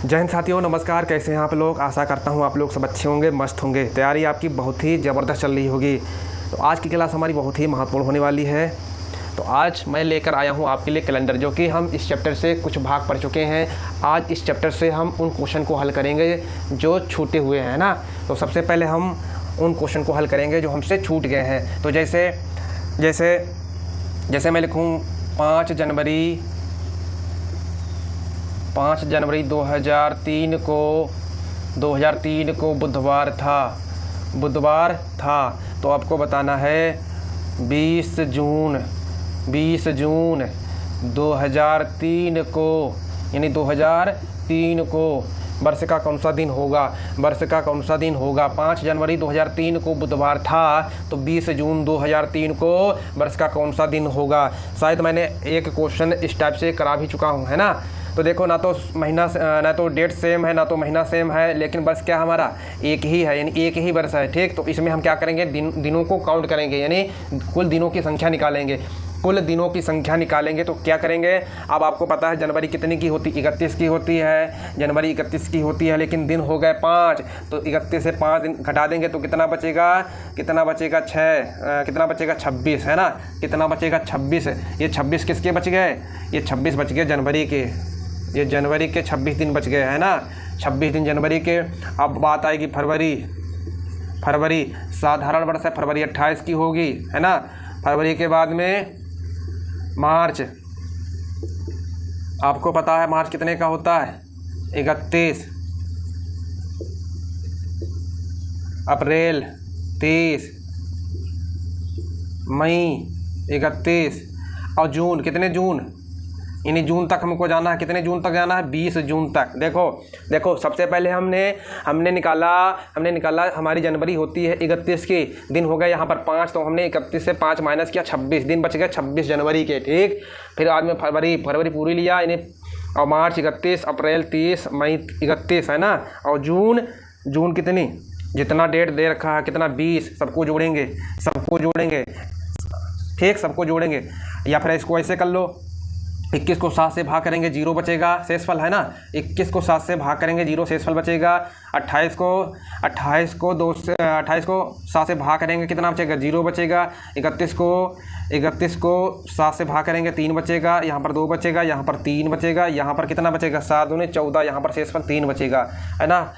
जय हिंद साथियों, नमस्कार। कैसे हैं आप लोग? आशा करता हूं आप लोग सब अच्छे होंगे, मस्त होंगे। तैयारी आपकी बहुत ही ज़बरदस्त चल रही होगी। तो आज की क्लास हमारी बहुत ही महत्वपूर्ण होने वाली है। तो आज मैं लेकर आया हूं आपके लिए कैलेंडर, जो कि हम इस चैप्टर से कुछ भाग पढ़ चुके हैं। आज इस चैप्टर से हम उन क्वेश्चन को हल करेंगे जो छूटे हुए हैं ना। तो सबसे पहले हम उन क्वेश्चन को हल करेंगे जो हमसे छूट गए हैं। तो जैसे मैं लिखूँ 5 जनवरी 2003 को बुधवार था। तो आपको बताना है 20 जून 2003 को, यानी 2003 को वर्ष का कौन सा दिन होगा? 5 जनवरी 2003 को बुधवार था, तो 20 जून 2003 को वर्ष का कौन सा दिन होगा? शायद मैंने एक क्वेश्चन इस टाइप से करा भी चुका हूँ, है ना। तो देखो, ना तो डेट सेम है, ना तो महीना सेम है, लेकिन वर्ष क्या हमारा एक ही है, यानी एक ही वर्ष है। ठीक, तो इसमें हम क्या करेंगे? दिनों को काउंट करेंगे, यानी कुल दिनों की संख्या निकालेंगे। तो क्या करेंगे? अब आपको पता है जनवरी कितनी की होती? 31 की होती है। जनवरी 31 की होती है, लेकिन दिन हो गए 5, तो 31 से 5 दिन घटा देंगे तो कितना बचेगा? 26, है ना। कितना बचेगा? 26। ये 26 किसके बच गए? ये 26 बच गए जनवरी के। ये जनवरी के 26 दिन बच गए, है ना। 26 दिन जनवरी के। अब बात आएगी फरवरी साधारण वर्ष है, फरवरी 28 की होगी, है ना। फरवरी के बाद में मार्च, आपको पता है मार्च कितने का होता है? 31। अप्रैल 30, मई 31, और जून, कितने जून? यानी जून तक हमको जाना है। कितने जून तक जाना है? 20 जून तक। देखो सबसे पहले हमने निकाला हमारी जनवरी होती है 31 की, दिन हो गए यहाँ पर 5, तो हमने 31 से 5 माइनस किया, 26 दिन बच गए 26 जनवरी के। ठीक, फिर आज में फरवरी पूरी लिया, यानी और मार्च 31, अप्रैल 30, मई 31, है ना। और जून कितनी? जितना डेट दे रखा है, कितना? 20। सबको जोड़ेंगे। ठीक, सबको जोड़ेंगे। या फिर इसको ऐसे कर लो, 21 को 7 से भाग करेंगे, 0 बचेगा, शेषफल, है ना। 21 को 7 से भाग करेंगे, 0 शेषफल बचेगा। 28 को 7 से भाग करेंगे, कितना बचेगा? 0 बचेगा। 31 को 7 से भाग करेंगे, 3 बचेगा। यहाँ पर 2 बचेगा, यहाँ पर 3 बचेगा, यहाँ पर कितना बचेगा? 7 दूनी 14, यहाँ पर शेषफल 3 बचेगा, है ना।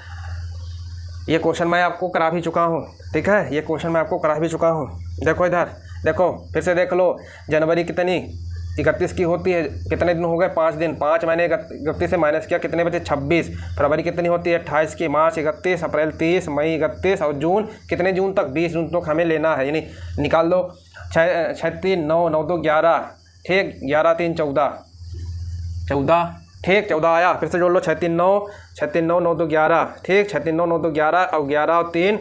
ये क्वेश्चन मैं आपको करा भी चुका हूँ। ठीक है, ये क्वेश्चन मैं आपको करा भी चुका हूँ। देखो इधर, देखो फिर से देख लो। जनवरी कितनी? 31 की होती है। कितने दिन हो गए? 5 दिन। 5 मैंने 31 से माइनस किया, कितने बचे? 26। फरवरी कितनी होती है? 28 की। मार्च 31, अप्रैल 30, मई 31, और जून कितने जून तक? 20 जून तक हमें लेना है, यानी निकाल दो। 6 3 9 9 2 11। ठीक, 11 3 14। ठीक, 14 आया। फिर से जोड़ लो। 6 3 9 9 2 11। ठीक, 6 3 9 9 2 11, और 11 और 3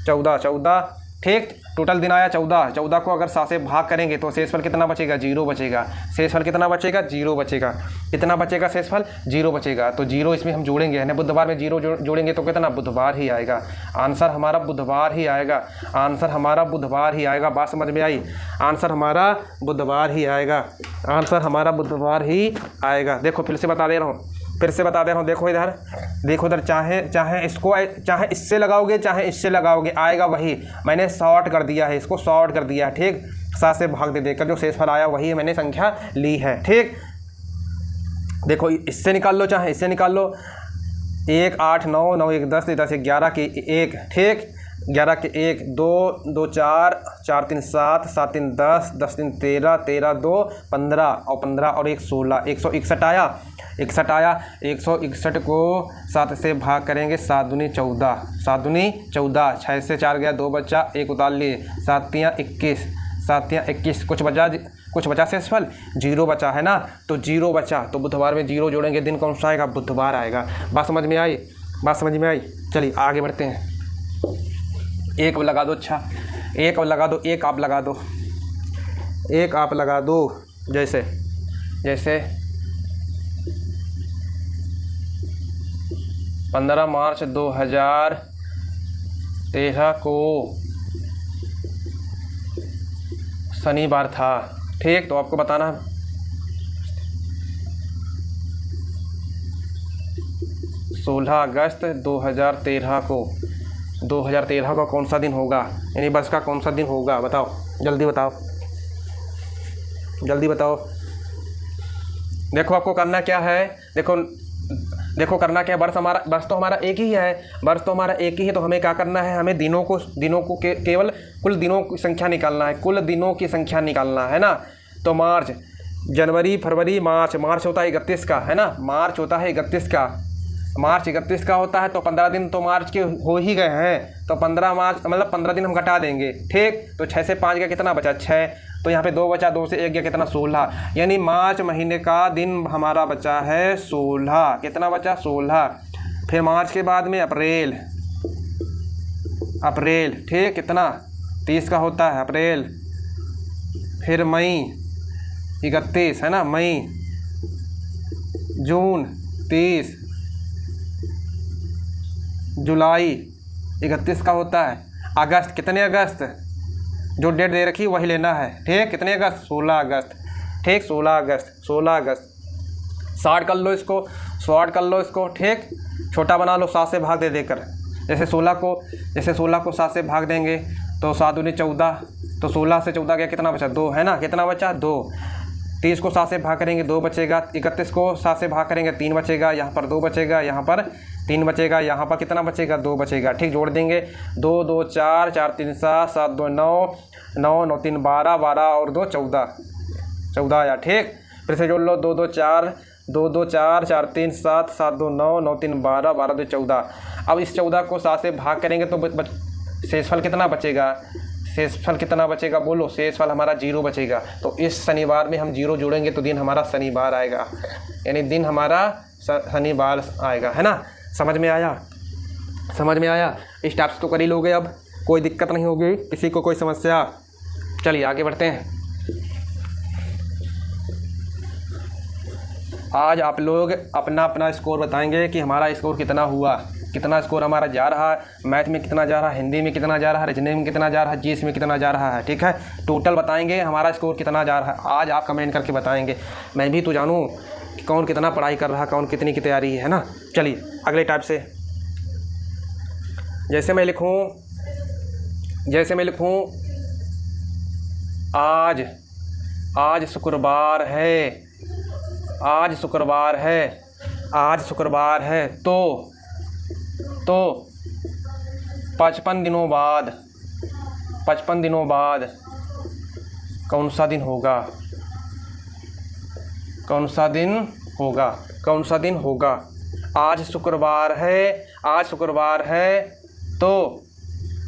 14। ठीक, टोटल दिन आया 14। 14 को अगर 7 से भाग करेंगे तो शेषफल कितना बचेगा? 0 बचेगा। शेषफल कितना बचेगा? 0 बचेगा। कितना बचेगा शेषफल? 0 बचेगा। तो 0 इसमें हम जोड़ेंगे, है ना। बुधवार में 0 जोड़ेंगे तो कितना? बुधवार ही आएगा। आंसर हमारा बुधवार ही आएगा। बात समझ में आई? आंसर हमारा बुधवार ही आएगा। देखो फिर से बता दे रहा हूँ। देखो इधर, चाहे इससे लगाओगे, चाहे इससे लगाओगे, आएगा वही। मैंने शॉर्ट कर दिया है, इसको शॉर्ट कर दिया है। ठीक, 7 से भाग दे देकर जो शेषफल आया वही मैंने संख्या ली है। ठीक, देखो इससे निकाल लो, चाहे इससे निकाल लो। 1 8 9 9 1 10 10 11 के 1। ठीक, 11 के 1 2 2 4 4 3 7 7 3 10 10 3 13 13 2 15, और 15 और 1 16, 161 आया। 161 को 7 से भाग करेंगे, 7 दूनी 14। 6 से 4 गया, 2 बचा, 1 उतार लिए, 7 तियाँ 21। कुछ बचा शेषफल? 0 बचा, है ना। तो 0 बचा, तो बुधवार में 0 जोड़ेंगे, दिन कौन सा आएगा? बुधवार आएगा। बात समझ में आई? चलिए आगे बढ़ते हैं। एक लगा दो। अच्छा, एक आप लगा दो। जैसे 15 मार्च 2013 को शनिवार था। ठीक, तो आपको बताना 16 अगस्त 2013 को 2013 का कौन सा दिन होगा, यानी वर्ष का कौन सा दिन होगा, बताओ जल्दी बताओ, जल्दी बताओ। देखो आपको करना क्या है, देखो करना क्या है, वर्ष तो हमारा एक ही है, वर्ष तो हमारा एक ही है, तो हमें क्या करना है, हमें दिनों को केवल कुल दिनों की संख्या निकालना है, कुल दिनों की संख्या निकालना है ना। तो मार्च, जनवरी, फरवरी, मार्च होता है 31 का, है ना, मार्च होता है 31 का, मार्च 31 का होता है, तो 15 दिन तो मार्च के हो ही गए हैं, तो 15 मार्च मतलब 15 दिन हम घटा देंगे, ठीक। तो 6 से 5 का कितना बचा, 6, तो यहाँ पे 2 बचा, 2 से 1 गया कितना, 16, यानी मार्च महीने का दिन हमारा बचा है 16, कितना बचा, 16। फिर मार्च के बाद में अप्रैल, ठीक, कितना, 30 का होता है अप्रैल। फिर मई 31, है ना, मई, जून 30, जुलाई 31 का होता है, अगस्त, कितने अगस्त, जो डेट दे रखी वही लेना है, ठीक, कितने अगस्त, 16 अगस्त, ठीक, 16 अगस्त। शॉर्ट कर लो इसको, ठीक, छोटा बना लो 7 से भाग दे देकर, जैसे 16 को 7 से भाग देंगे तो 7 दूनी 14, तो 16 से 14 गया कितना बचा, 2, है ना, कितना बचा, 2। 30 को 7 से भाग करेंगे 2 बचेगा, 31 को 7 से भाग करेंगे 3 बचेगा, यहाँ पर 2 बचेगा, यहाँ पर 3 बचेगा, यहाँ पर कितना बचेगा, 2 बचेगा, ठीक, जोड़ देंगे, 2 2 4, 4 3 7, 7 2 9, 9 9 3 12, 12 और 2 14 आया, ठीक। फिर से जोड़ लो, 2 2 4, 2 2 4, 4 3 7, 7 2 9, 9 3 12, 12 2 14। अब इस 14 को 7 से भाग करेंगे तो शेषफल कितना बचेगा, शेषफल कितना बचेगा, बोलो, शेषफल हमारा 0 बचेगा। तो इस शनिवार में हम 0 जोड़ेंगे तो दिन हमारा शनिवार आएगा, यानी दिन हमारा शनिवार आएगा, है ना। समझ में आया, इस टाइप से तो कर ही लोगे, अब कोई दिक्कत नहीं होगी, किसी को कोई समस्या। चलिए आगे बढ़ते हैं। आज आप लोग अपना स्कोर बताएंगे कि हमारा स्कोर कितना हुआ, कितना स्कोर हमारा जा रहा है, मैथ में कितना जा रहा है, हिंदी में कितना जा रहा है, रीजनिंग में कितना जा रहा है, जीएस में कितना जा रहा है, ठीक है। टोटल बताएंगे हमारा स्कोर कितना जा रहा है, आज आप कमेंट करके बताएंगे, मैं भी तो जानूँ कि कौन कितना पढ़ाई कर रहा है, कौन कितनी की तैयारी है ना। चलिए अगले टाइप से, जैसे मैं लिखूँ आज शुक्रवार है, तो 55 दिनों बाद कौन सा दिन होगा, आज शुक्रवार है, तो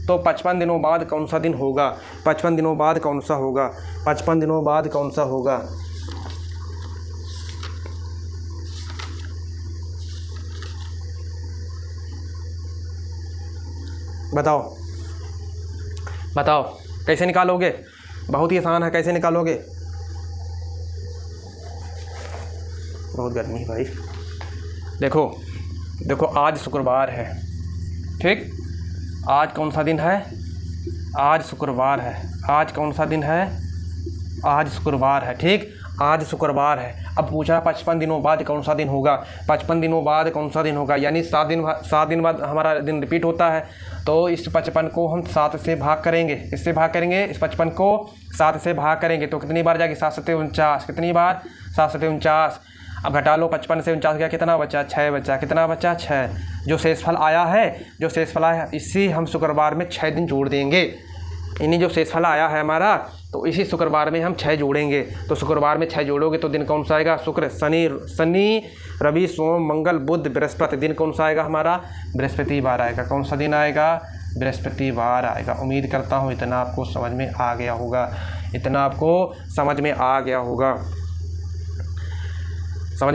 55 दिनों बाद कौन सा दिन होगा, 55 दिनों बाद कौन सा होगा। बताओ कैसे निकालोगे, बहुत ही आसान है, कैसे निकालोगे, बहुत गर्मी है भाई। देखो आज शुक्रवार है, ठीक, आज कौन सा दिन है, आज शुक्रवार है, आज कौन सा दिन है, आज शुक्रवार है, ठीक, आज शुक्रवार है। अब पूछा 55 दिनों बाद कौन सा दिन होगा, 55 दिनों बाद कौन सा दिन होगा, यानी 7 दिन बाद हमारा दिन रिपीट होता है, तो इस 55 को हम 7 से भाग करेंगे, इससे भाग करेंगे, इस 55 को 7 से भाग करेंगे तो कितनी बार जाएगी, 7 7 49, कितनी बार, 7 7 49। अब घटा लो, 55 से 49 गया, कितना बचा, 6 बचा, कितना बचा, 6। जो शेषफल आया है इसी हम शुक्रवार में 6 दिन जोड़ देंगे, इन्हीं जो शेषफल आया है हमारा, तो इसी शुक्रवार में हम 6 जोड़ेंगे। तो शुक्रवार में 6 जोड़ोगे तो दिन कौन सा आएगा, शुक्र, शनि, रवि, सोम, मंगल, बुध, बृहस्पति, दिन कौन सा आएगा हमारा, बृहस्पतिवार आएगा। कौन सा दिन आएगा, बृहस्पतिवार आएगा। उम्मीद करता हूँ इतना आपको समझ में आ गया होगा, समझ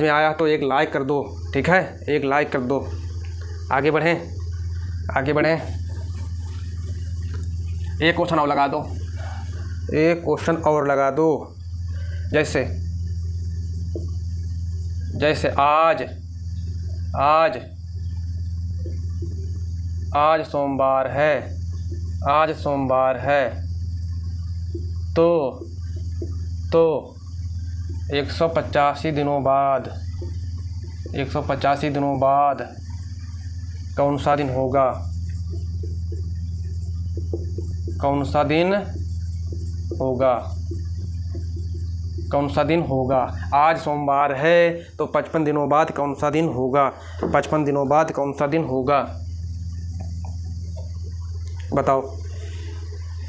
में आया तो एक लाइक कर दो, ठीक है, एक लाइक कर दो। आगे बढ़ें, एक क्वेश्चन और लगा दो, जैसे आज सोमवार है, तो 185 दिनों बाद 185 दिनों बाद कौन सा दिन होगा? कौन सा दिन होगा? कौन सा दिन होगा? आज सोमवार है तो 55 दिनों बाद कौन सा दिन होगा? 55 दिनों बाद कौन सा दिन होगा? बताओ,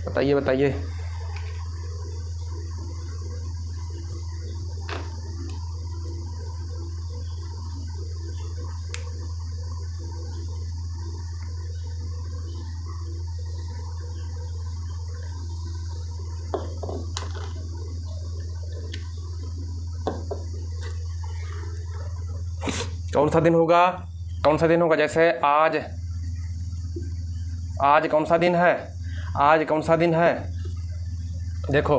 बताइए बताइए। कौन सा दिन होगा? कौन सा दिन होगा? जैसे आज, आज कौन सा दिन है? आज कौन सा दिन है? देखो,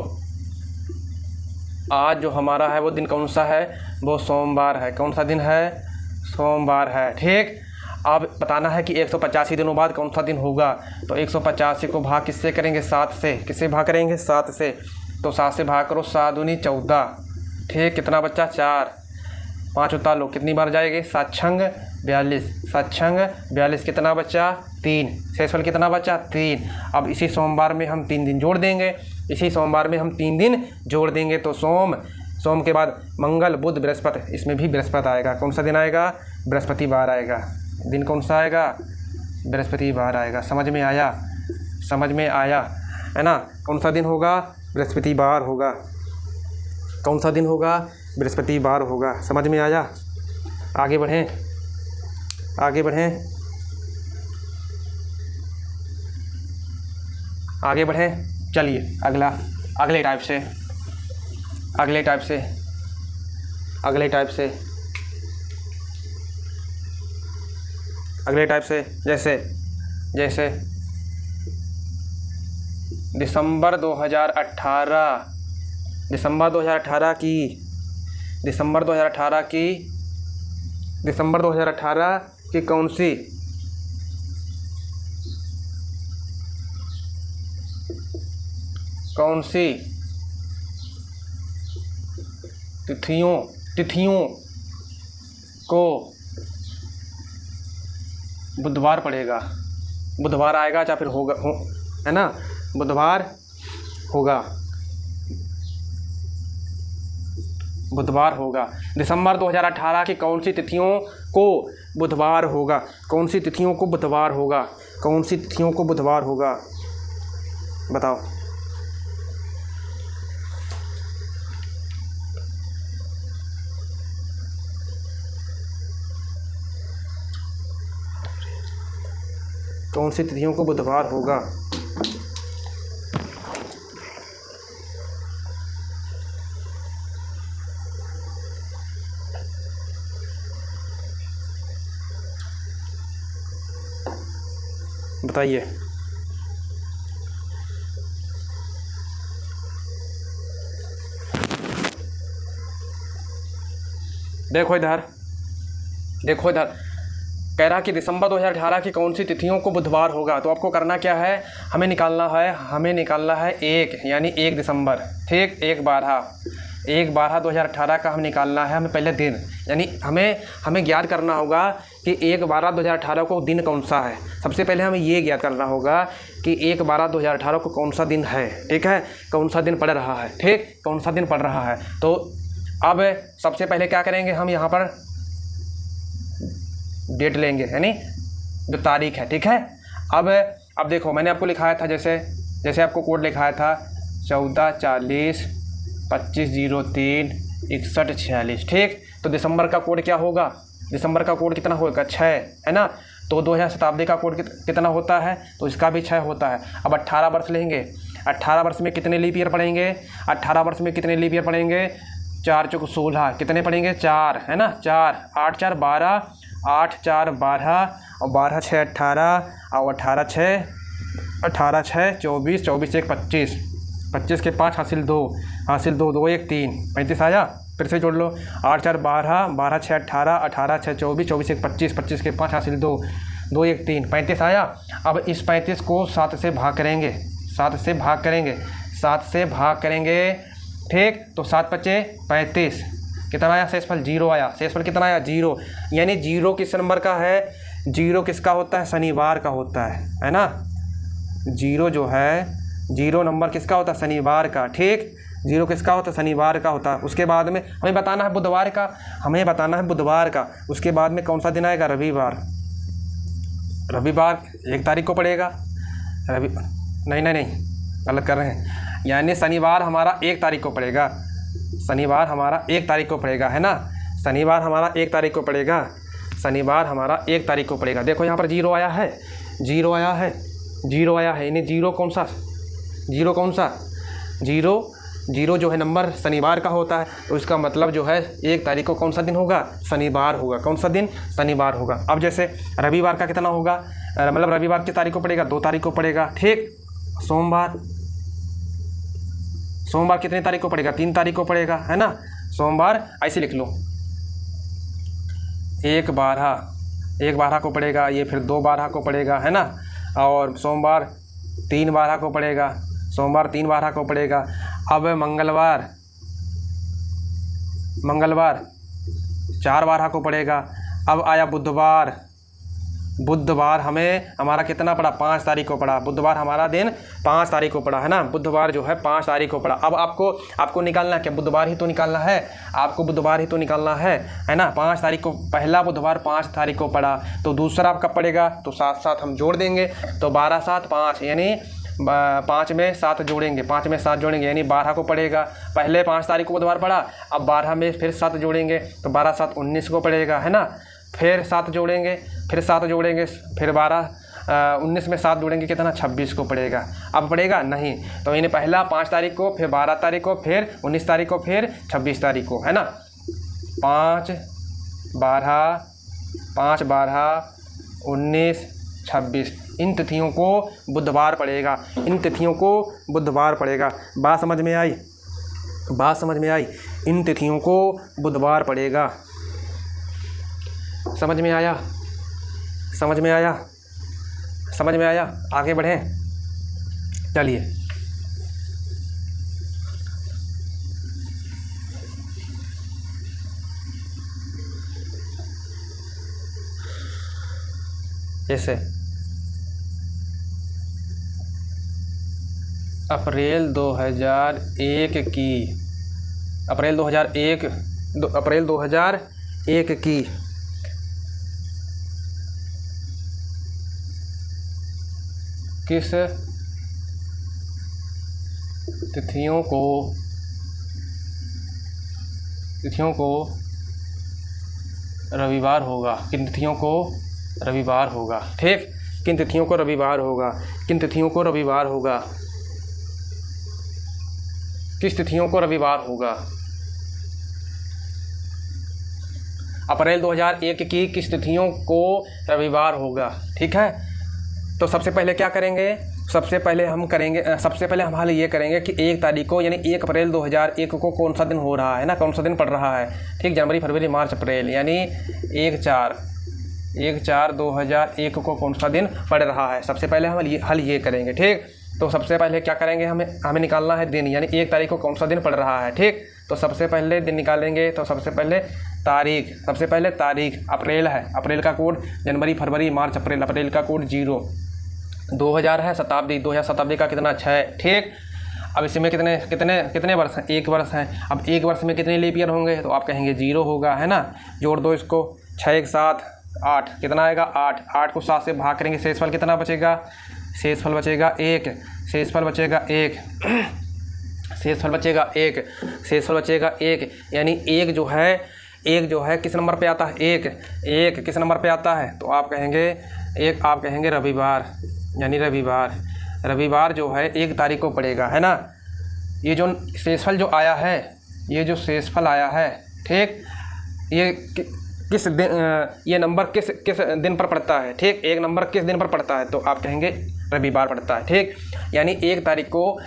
आज जो हमारा है वो दिन कौन सा है? वो सोमवार है। कौन सा दिन है? सोमवार है। ठीक। अब बताना है कि 185 दिनों बाद कौन सा दिन होगा। तो 185 को भाग किससे करेंगे? 7 से। किससे भाग करेंगे? 7 से। तो 7 से भाग करो, 7 दूनी 14। ठीक। कितना बच्चा? 4। 5 उतार कितनी बार जाएगी? 7 छंग 42। 7 छंग 42। कितना बच्चा? 3। शेषफल कितना बच्चा? 3। अब इसी सोमवार में हम 3 दिन जोड़ देंगे। इसी सोमवार में हम 3 दिन जोड़ देंगे तो सोम के बाद मंगल, बुध, बृहस्पति, इसमें भी बृहस्पति आएगा। कौन सा दिन आएगा? बृहस्पतिवार आएगा। दिन कौन सा आएगा? बृहस्पतिवार आएगा। समझ में आया? समझ में आया है ना? कौन सा दिन होगा? बृहस्पतिवार होगा। कौन सा दिन होगा? बृहस्पतिवार होगा। समझ में आया? आगे बढ़ें, आगे बढ़ें, आगे बढ़ें। चलिए अगला, अगले टाइप से, अगले टाइप से, अगले टाइप से, अगले टाइप से। जैसे जैसे दिसंबर 2018, दिसंबर 2018 की, दिसंबर 2018 की, दिसंबर 2018 की कौन सी तिथियों को बुधवार पड़ेगा? बुधवार आएगा या फिर होगा, है ना? बुधवार होगा, बुधवार होगा। दिसंबर 2018 की कौन सी तिथियों को बुधवार होगा? कौन सी तिथियों को बुधवार होगा? कौन सी तिथियों को बुधवार होगा? बताओ। कौन सी तिथियों को बुधवार होगा? बताइए। देखो इधर, देखो इधर, कह रहा कि दिसंबर 2018 की कौन सी तिथियों को बुधवार होगा। तो आपको करना क्या है? हमें निकालना है 1, यानी 1 दिसंबर। ठीक। 1/12/2018 का हमें निकालना है। हमें पहले दिन, यानी हमें ज्ञात करना होगा कि 1/12/2018 को दिन कौन सा है। सबसे पहले हमें ये ज्ञात करना होगा कि 1/12/2018 को कौन सा दिन है। ठीक है, कौन सा दिन पड़ रहा है। ठीक, कौन सा दिन पड़ रहा है। तो अब सबसे पहले क्या करेंगे? हम यहाँ पर डेट लेंगे, यानी जो तारीख है। ठीक है। अब देखो, मैंने आपको लिखाया था, जैसे आपको कोड लिखाया था 14/40/25/03/61/46। ठीक। तो दिसंबर का कोड क्या होगा? दिसंबर का कोड कितना होगा? 6, है ना? तो 2000 शताब्दी का कोड कितना होता है? तो इसका भी 6 होता है। अब 18 वर्ष लेंगे। 18 वर्ष में कितने लीप ईयर पढ़ेंगे? 18 वर्ष में कितने लीप ईयर पढ़ेंगे? 4 चौक 16। कितने पढ़ेंगे? 4, है ना? 4, 8 4 12, 8 4 12, और 12 6 18, और 18 6 24, 24 1 25, 25 के 5 हासिल 2, 2 1 3, 35 आया। फिर से जोड़ लो। 8 4 12, 12 6 18, 18 6 24, 24 1 25, 25 के 5 हासिल 2, 2 1 3, 35 आया। अब इस 35 को 7 से भाग करेंगे, 7 से भाग करेंगे, 7 से भाग करेंगे। ठीक। तो 7 5 35, कितना आया शेषफल? 0 आया। शेषफल कितना आया? 0। यानी 0 किस नंबर का है? 0 किसका होता है? शनिवार का होता है ना। 0 जो है 0 नंबर किसका होता है? शनिवार का। ठीक, 0 किसका होता है? शनिवार का होता है। उसके बाद में हमें बताना है बुधवार का, हमें बताना है बुधवार का। उसके बाद में कौन सा दिन आएगा? रविवार। रविवार 1 तारीख को पड़ेगा। नहीं, गलत कर रहे हैं। यानी शनिवार हमारा 1 तारीख को पड़ेगा। शनिवार हमारा 1 तारीख को पड़ेगा, है ना। शनिवार हमारा 1 तारीख को पड़ेगा। शनिवार हमारा 1 तारीख को पड़ेगा। देखो यहाँ पर 0 आया है, 0 आया है, 0 आया है। यानी 0 कौन सा? 0 कौन सा? 0 जो है नंबर शनिवार का होता है। तो इसका मतलब जो है 1 तारीख को कौन सा दिन होगा? शनिवार होगा। कौन सा दिन? शनिवार होगा। अब जैसे रविवार का कितना होगा? मतलब रविवार किस तारीख को पड़ेगा? 2 तारीख को पड़ेगा। ठीक, सोमवार कितनी तारीख को पड़ेगा? 3 तारीख को पड़ेगा, है ना। सोमवार ऐसे लिख लो, 1/12 को पड़ेगा। ये फिर 2/12 को पड़ेगा, है ना। और सोमवार 3/12 को पड़ेगा। सोमवार 3/12 को पड़ेगा। अब मंगलवार 4/12 को पड़ेगा। अब आया बुधवार हमारा कितना पड़ा? 5 तारीख को पड़ा। बुधवार हमारा दिन 5 तारीख को पड़ा, है ना। बुधवार जो है 5 तारीख को पड़ा। अब आपको निकालना है क्या? बुधवार ही तो निकालना है आपको, बुधवार ही तो निकालना है ना। 5 तारीख को पहला बुधवार 5 तारीख को पड़ा, तो दूसरा आपका पड़ेगा, तो साथ साथ हम जोड़ देंगे। तो 12 7 5, यानी 5 में 7 जोड़ेंगे, 5 में 7 जोड़ेंगे, यानी 12 को पड़ेगा। पहले 5 तारीख को बुधवार पड़ा, अब 12 में फिर 7 जोड़ेंगे, तो 12 7 19 को पड़ेगा, है ना। फिर 7 जोड़ेंगे, फिर 12 19 में 7 जोड़ेंगे, कितना? 26 को पड़ेगा। अब पड़ेगा नहीं, तो यानी पहला 5 तारीख को, फिर 12 तारीख को, फिर 19 तारीख को, फिर 26 तारीख को, है ना। 5 12 19 26 इन तिथियों को बुधवार पड़ेगा। बात समझ में आई? इन तिथियों को बुधवार पड़ेगा। समझ में आया? आगे बढ़ें, चलिए। जैसे अप्रैल 2001 की किस तिथियों को रविवार होगा? किन तिथियों को रविवार होगा? ठीक, किन तिथियों को रविवार होगा? किस तिथियों को रविवार होगा? अप्रैल 2001 की किस तिथियों को रविवार होगा? ठीक है, तो सबसे पहले क्या करेंगे? सबसे पहले हम हल ये करेंगे कि 1 तारीख को, यानी 1 अप्रैल 2001 को कौन सा दिन हो रहा है ना, कौन सा दिन पड़ रहा है। ठीक, जनवरी फरवरी मार्च अप्रैल, यानी 1/4/2001 को कौन सा दिन पड़ रहा है। सबसे पहले हम हल ये करेंगे। ठीक, तो सबसे पहले क्या करेंगे? हमें निकालना है दिन, यानी 1 तारीख को कौन सा दिन पड़ रहा है। ठीक, तो सबसे पहले दिन निकालेंगे, तो सबसे पहले तारीख अप्रैल है। अप्रैल का कोड जनवरी फरवरी मार्च अप्रैल, अप्रैल का कोड 0। 2000 है शताब्दी, 2000 शताब्दी का कितना? 6। ठीक, अब इसमें कितने वर्ष हैं? 1 वर्ष हैं। अब 1 वर्ष में कितने लीप ईयर होंगे? तो आप कहेंगे 0 होगा, है ना। जोड़ दो इसको, 6 1 7 8, कितना आएगा? 8 को 7 से भाग करेंगे, शेषफल कितना बचेगा? शेषफल बचेगा 1, यानी 1 जो है किस नंबर पे आता है? 1 किस नंबर पे आता है? तो आप कहेंगे रविवार, यानी रविवार जो है 1 तारीख को पड़ेगा, है ना। ये जो शेषफल जो आया है, ठीक, ये किस दिन, ये नंबर किस दिन पर पड़ता है? ठीक, एक नंबर किस दिन पर पड़ता है? तो आप कहेंगे रविवार पड़ता है। ठीक, यानी 1 तारीख को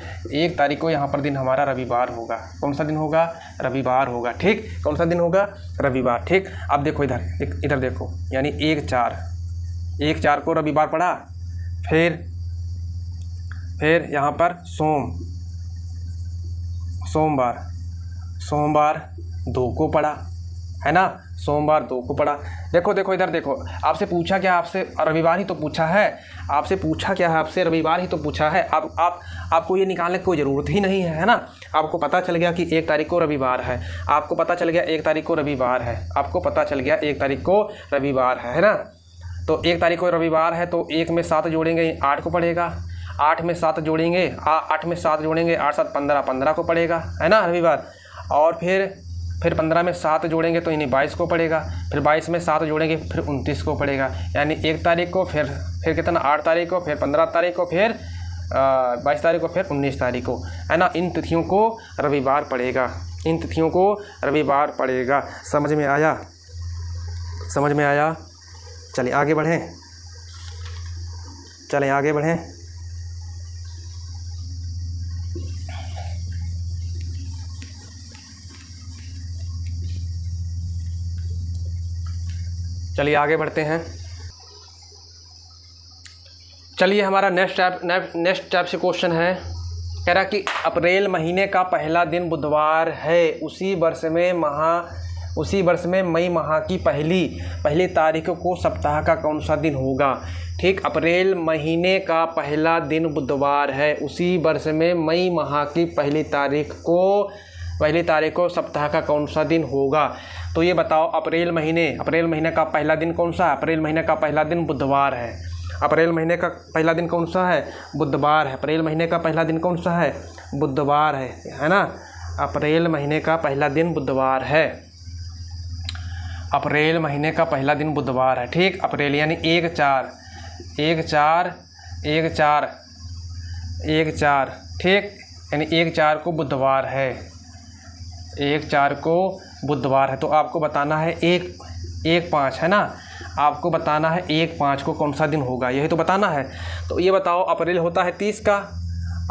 यहाँ पर दिन हमारा रविवार होगा। कौन सा दिन होगा? रविवार होगा। ठीक, कौन सा दिन होगा? रविवार। ठीक, अब देखो इधर देखो, यानी 1/4 को रविवार पड़ा। फिर यहाँ पर सोमवार, 2 को पड़ा, है ना, सोमवार 2 को पड़ा। देखो देखो इधर देखो, आपसे पूछा क्या, आपसे रविवार ही तो पूछा है, आपसे पूछा क्या है, आपसे रविवार ही तो पूछा है। आपको ये निकालने की कोई ज़रूरत ही नहीं है ना। आपको पता चल गया कि 1 तारीख को रविवार है, आपको पता चल गया 1 तारीख को रविवार है, आपको पता चल गया 1 तारीख को रविवार है ना। तो 1 तारीख को रविवार है तो 1 में 7 जोड़ेंगे 8 को पड़ेगा, 8 में 7 जोड़ेंगे 8 में 7 जोड़ेंगे 8 7 15, 15 को पड़ेगा, है ना रविवार। और फिर 15 में 7 जोड़ेंगे तो यानी 22 को पड़ेगा, फिर 22 में 7 जोड़ेंगे फिर 29 को पड़ेगा। यानी 1 तारीख को, फिर कितना 8 तारीख को, फिर 15 तारीख को, फिर 22 तारीख को, फिर 19 तारीख को, है ना। इन तिथियों को रविवार पड़ेगा, इन तिथियों को रविवार पड़ेगा। समझ में आया, समझ में आया। चलिए आगे बढ़ें, चलें आगे बढ़ें। चलिए आगे बढ़ते हैं। चलिए हमारा नेक्स्ट टाइप से क्वेश्चन है, कह रहा कि अप्रैल महीने का पहला दिन बुधवार है, उसी वर्ष में मई माह की पहली तारीख को सप्ताह का कौन सा दिन होगा। ठीक, अप्रैल महीने का पहला दिन बुधवार है, उसी वर्ष में मई माह की पहली तारीख को सप्ताह का कौन सा दिन होगा। तो ये बताओ, अप्रैल महीने का पहला दिन कौन सा है। अप्रैल महीने का पहला दिन बुधवार है, अप्रैल महीने का पहला दिन कौन सा है, बुधवार है। अप्रैल महीने का पहला दिन कौन सा है, बुधवार है ना। अप्रैल महीने का पहला दिन बुधवार है, अप्रैल महीने का पहला दिन बुधवार है। ठीक, अप्रैल यानी 1/4, ठीक, यानी 1/4 को बुधवार है, 1/4 को बुधवार है। तो आपको बताना है 1/5, है ना, आपको बताना है 1/5 को कौन सा दिन होगा, यही तो बताना है। तो ये बताओ, अप्रैल होता है 30 का,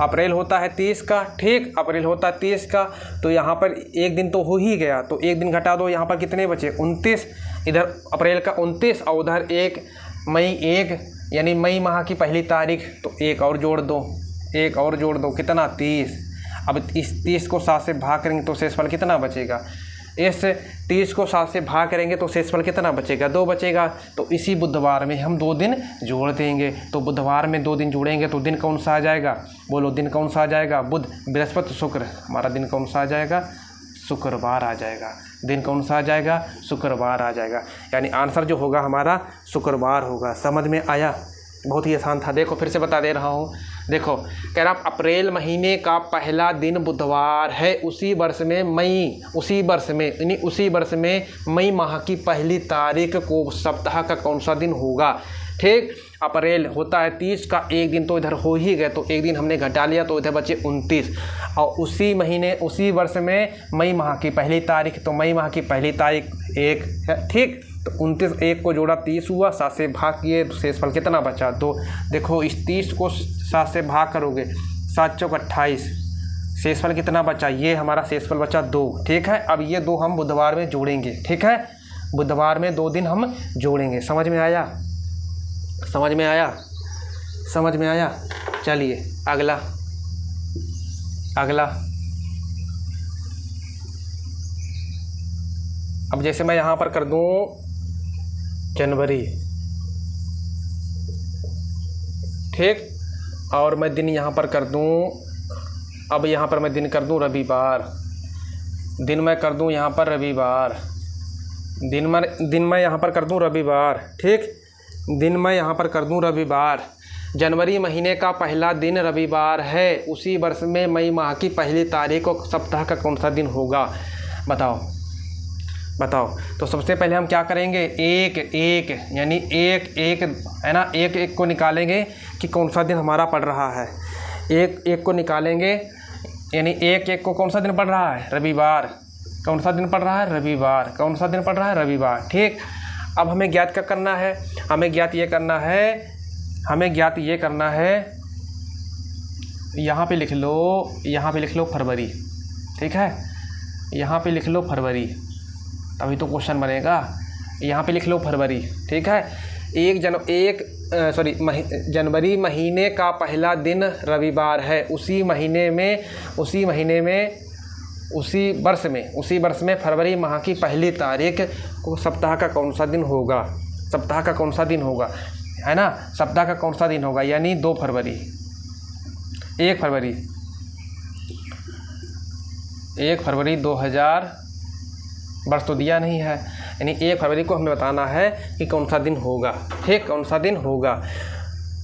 अप्रैल होता है 30 का, ठीक, अप्रैल होता है 30 का। तो यहाँ पर एक दिन तो हो ही गया, तो एक दिन घटा दो, यहाँ पर कितने बचे 29, इधर अप्रैल का 29 और उधर 1 मई 1 यानी मई माह की पहली तारीख, तो 1 और जोड़ दो, 1 और जोड़ दो, कितना 30। अब इस 30 को 7 से भाग करेंगे तो शेषफल कितना बचेगा, इस 30 को 7 से भाग करेंगे तो शेषफल कितना बचेगा, 2 बचेगा। तो इसी बुधवार में हम 2 दिन जोड़ देंगे। तो बुधवार में 2 दिन जोड़ेंगे तो दिन कौन सा आ जाएगा, बोलो दिन कौन सा आ जाएगा, बुध बृहस्पति शुक्र, हमारा दिन कौन सा आ जाएगा, शुक्रवार आ जाएगा। दिन कौन सा आ जाएगा, शुक्रवार आ जाएगा। यानी आंसर जो होगा हमारा शुक्रवार होगा। समझ में आया, बहुत ही आसान था। देखो फिर से बता दे रहा हूँ, देखो कह रहा अप्रैल महीने का पहला दिन बुधवार है, उसी वर्ष में मई माह की पहली तारीख को सप्ताह का कौन सा दिन होगा। ठीक, अप्रैल होता है 30 का, एक दिन तो इधर हो ही गए, तो एक दिन हमने घटा लिया तो इधर बचे 29। और उसी वर्ष में मई माह की पहली तारीख, तो मई माह की पहली तारीख 1 है। ठीक, तो 29 1 को जोड़ा 30 हुआ, 7 से भाग किए, शेषफल कितना बचा 2। देखो इस 30 को 7 से भाग करोगे, 7 चौक 28, शेषफल कितना बचा, ये हमारा शेषफल बचा 2। ठीक है, अब ये 2 हम बुधवार में जोड़ेंगे। ठीक है, बुधवार में 2 दिन हम जोड़ेंगे। समझ में आया, समझ में आया, समझ में आया। चलिए अगला, अब जैसे मैं यहाँ पर कर दूँ जनवरी, ठीक, और मैं दिन यहाँ पर कर दूँ, अब यहाँ पर मैं दिन कर दूँ रविवार, दिन मैं कर दूँ यहाँ पर रविवार, दिन मैं यहाँ पर कर दूँ रविवार। ठीक, दिन मैं यहाँ पर कर दूँ रविवार। जनवरी महीने का पहला दिन रविवार है, उसी वर्ष में मई माह की पहली तारीख को सप्ताह का कौन सा दिन होगा। बताओ। तो सबसे पहले हम क्या करेंगे, एक यानी एक है ना, एक को निकालेंगे कि कौन सा दिन हमारा पड़ रहा है। एक को निकालेंगे यानी एक को कौन सा दिन पड़ रहा है, रविवार। कौन सा दिन पड़ रहा है, रविवार। कौन सा दिन पड़ रहा है, रविवार। ठीक, अब हमें ज्ञात क्या करना है, हमें ज्ञात ये करना है, यहाँ पे लिख लो फरवरी। ठीक है, यहाँ पे लिख लो फरवरी, तभी तो क्वेश्चन बनेगा। यहाँ पे लिख लो फरवरी। ठीक है, जनवरी महीने का पहला दिन रविवार है, उसी महीने में उसी वर्ष में फरवरी माह की पहली तारीख को सप्ताह का कौन सा दिन होगा? सप्ताह का कौन सा दिन होगा, है ना? सप्ताह का कौन सा दिन होगा? यानी 2 फरवरी, 1 फरवरी, 1 फरवरी 2000, वर्ष तो दिया नहीं है, यानी 1 फरवरी को हमें बताना है कि कौन सा दिन होगा। ठीक, कौन सा दिन होगा।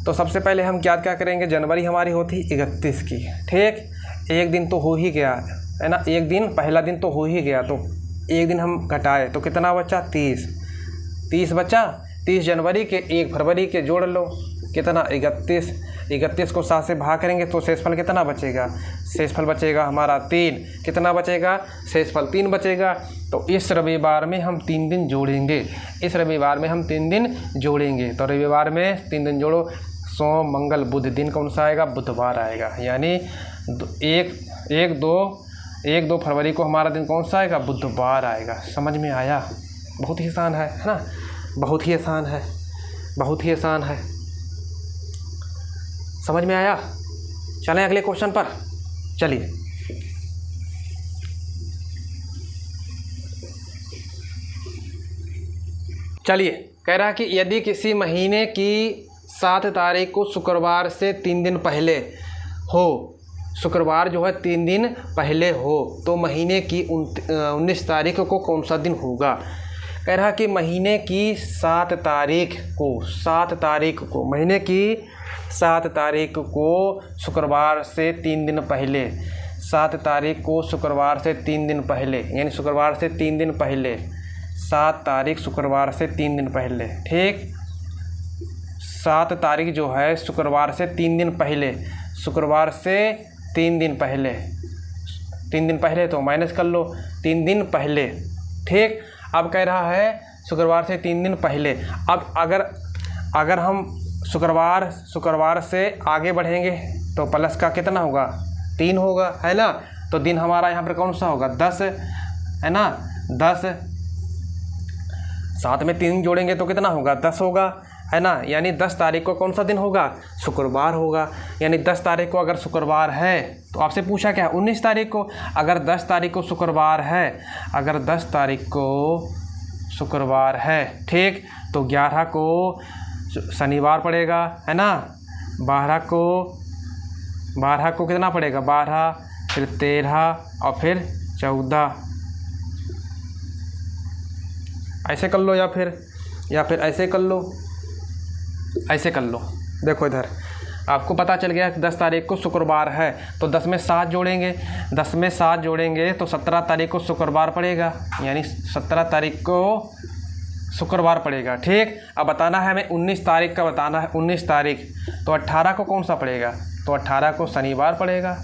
तो सबसे पहले हम क्या करेंगे, जनवरी हमारी होती 31 की। ठीक, एक दिन तो हो ही गया, है ना? एक दिन, पहला दिन तो हो ही गया, तो एक दिन हम घटाए तो कितना बचा? 30 बचा। 30 जनवरी के 1 फरवरी के जोड़ लो, कितना? 31 को 7 से भाग करेंगे तो शेषफल कितना बचेगा? शेषफल बचेगा हमारा 3। कितना बचेगा? शेषफल 3 बचेगा। तो इस रविवार में हम 3 दिन जोड़ेंगे, इस रविवार में हम 3 दिन जोड़ेंगे। तो रविवार में 3 दिन जोड़ो, सोम मंगल बुध, दिन कौन सा आएगा? बुधवार आएगा। यानी 1-2 फरवरी को हमारा दिन कौन सा आएगा? बुधवार आएगा। समझ में आया? बहुत ही आसान है ना? बहुत ही आसान है, बहुत ही आसान है। समझ में आया? चलें अगले क्वेश्चन पर। चलिए, कह रहा है कि यदि किसी महीने की 7 तारीख को शुक्रवार से 3 दिन पहले हो, शुक्रवार जो है 3 दिन पहले हो, तो महीने की 19 तारीख को कौन सा दिन होगा? कह रहा कि महीने की 7 तारीख को महीने की 7 तारीख को शुक्रवार से 3 दिन पहले, 7 तारीख को शुक्रवार से 3 दिन पहले, यानी शुक्रवार से 3 दिन पहले, 7 तारीख शुक्रवार से 3 दिन पहले। ठीक, 7 तारीख जो है शुक्रवार से 3 दिन पहले, शुक्रवार से 3 दिन पहले, 3 दिन पहले तो माइनस कर लो, 3 दिन पहले। ठीक, अब कह रहा है शुक्रवार से 3 दिन पहले। अब अगर हम शुक्रवार से आगे बढ़ेंगे तो प्लस का कितना होगा? 3 होगा, है ना? तो दिन हमारा यहाँ पर कौन सा होगा? 10, है ना? 10, साथ में 3 जोड़ेंगे तो कितना होगा? 10 होगा, है ना? यानी 10 तारीख को कौन सा दिन होगा? शुक्रवार होगा। यानी 10 तारीख को अगर शुक्रवार है तो आपसे पूछा क्या? 19 तारीख को। अगर 10 तारीख को शुक्रवार है, अगर 10 तारीख को शुक्रवार है, ठीक, तो 11 को शनिवार पड़ेगा, है ना? 12 को कितना पड़ेगा? 12, फिर 13 और फिर 14। ऐसे कर लो, या फिर ऐसे कर लो, ऐसे कर लो। देखो इधर आपको पता चल गया कि 10 तारीख को शुक्रवार है, तो 10 में 7 जोड़ेंगे, 10 में 7 जोड़ेंगे तो 17 तारीख को शुक्रवार पड़ेगा, यानी 17 तारीख को शुक्रवार पड़ेगा। ठीक, अब बताना है हमें 19 तारीख का बताना है। 19 तारीख तो 18 को कौन सा पड़ेगा? तो 18 को शनिवार पड़ेगा,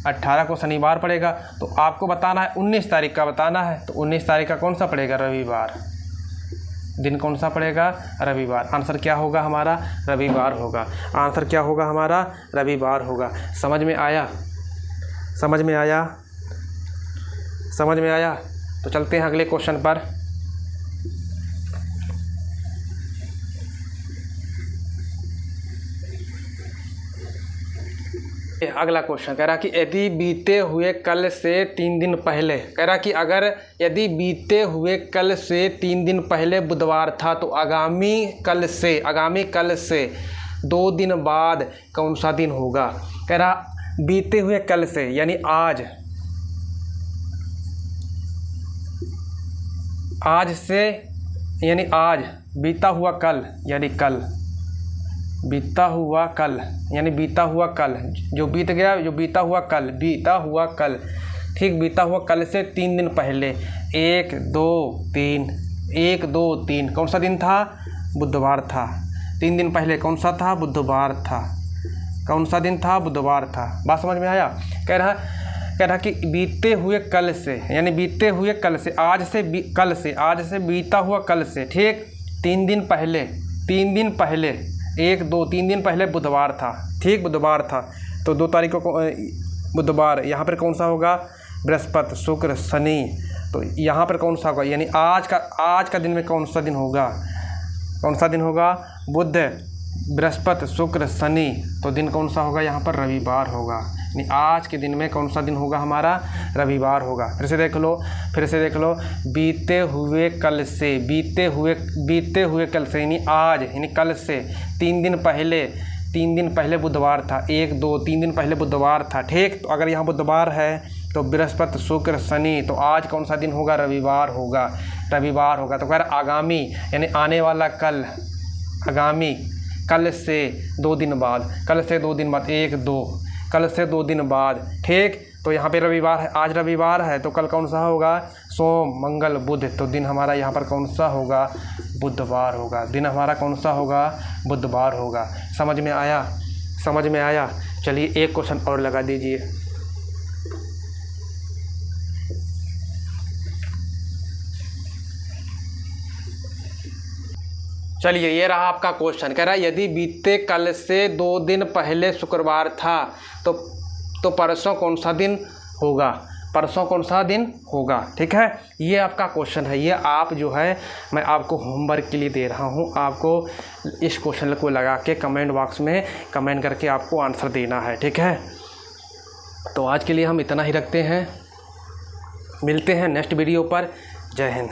18 को शनिवार पड़ेगा। तो आपको बताना है 19 तारीख का बताना है, तो 19 तारीख का कौन सा पड़ेगा? रविवार। दिन कौन सा पड़ेगा? रविवार। आंसर क्या होगा हमारा? रविवार होगा। आंसर क्या होगा हमारा? रविवार होगा। समझ में आया? समझ में आया? समझ में आया? तो चलते हैं अगले क्वेश्चन पर। अगला क्वेश्चन कह रहा कि यदि बीते हुए कल से 3 दिन पहले, कह रहा कि अगर यदि बीते हुए कल से 3 दिन पहले बुधवार था तो आगामी कल से 2 दिन बाद कौन सा दिन होगा? कह रहा बीते हुए कल से यानी आज से, यानी आज, बीता हुआ कल यानी कल, बीता हुआ कल यानी बीता हुआ कल, जो बीत गया, जो बीता हुआ कल, बीता हुआ कल। ठीक, बीता हुआ कल से 3 दिन पहले, 1 2 3 कौन सा दिन था? बुधवार था। 3 दिन पहले कौन सा था? बुधवार था। कौन सा दिन था? बुधवार था। बात समझ में आया? कह रहा कि बीते हुए कल से, यानी बीते हुए कल से, आज से बीता हुआ कल से, ठीक, 3 दिन पहले, 1 2 3 दिन पहले बुधवार था। ठीक, बुधवार था, तो 2 तारीख को बुधवार, यहाँ पर कौन सा होगा? बृहस्पति, शुक्र, शनि, तो यहाँ पर कौन सा होगा? यानी आज का दिन में कौन सा दिन होगा? कौन सा दिन होगा? बुध। बृहस्पति शुक्र शनि, तो दिन कौन सा होगा यहाँ पर? रविवार होगा। यानी आज के दिन में कौन सा दिन होगा हमारा? रविवार होगा। फिर से देख लो, बीते हुए कल से, बीते हुए कल से यानी आज, यानी कल से 3 दिन पहले बुधवार था। 1 2 3 दिन पहले बुधवार था, ठीक। तो अगर यहाँ बुधवार है तो बृहस्पति शुक्र शनि, तो आज कौन सा दिन होगा? रविवार होगा। तो खैर आगामी यानी आने वाला कल, आगामी कल से 2 दिन बाद, 1 2, कल से 2 दिन बाद, ठीक। तो यहाँ पे रविवार है, आज रविवार है तो कल कौन सा होगा? सोम मंगल बुध, तो दिन हमारा यहाँ पर कौन सा होगा? बुधवार होगा। दिन हमारा कौन सा होगा? बुधवार होगा। समझ में आया? चलिए एक क्वेश्चन और लगा दीजिए। चलिए ये रहा आपका क्वेश्चन। कह रहा है यदि बीते कल से 2 दिन पहले शुक्रवार था तो परसों कौन सा दिन होगा? ठीक है, ये आपका क्वेश्चन है। ये आप जो है मैं आपको होमवर्क के लिए दे रहा हूँ। आपको इस क्वेश्चन को लगा के कमेंट बॉक्स में कमेंट करके आपको आंसर देना है, ठीक है। तो आज के लिए हम इतना ही रखते हैं, मिलते हैं नेक्स्ट वीडियो पर। जय हिंद।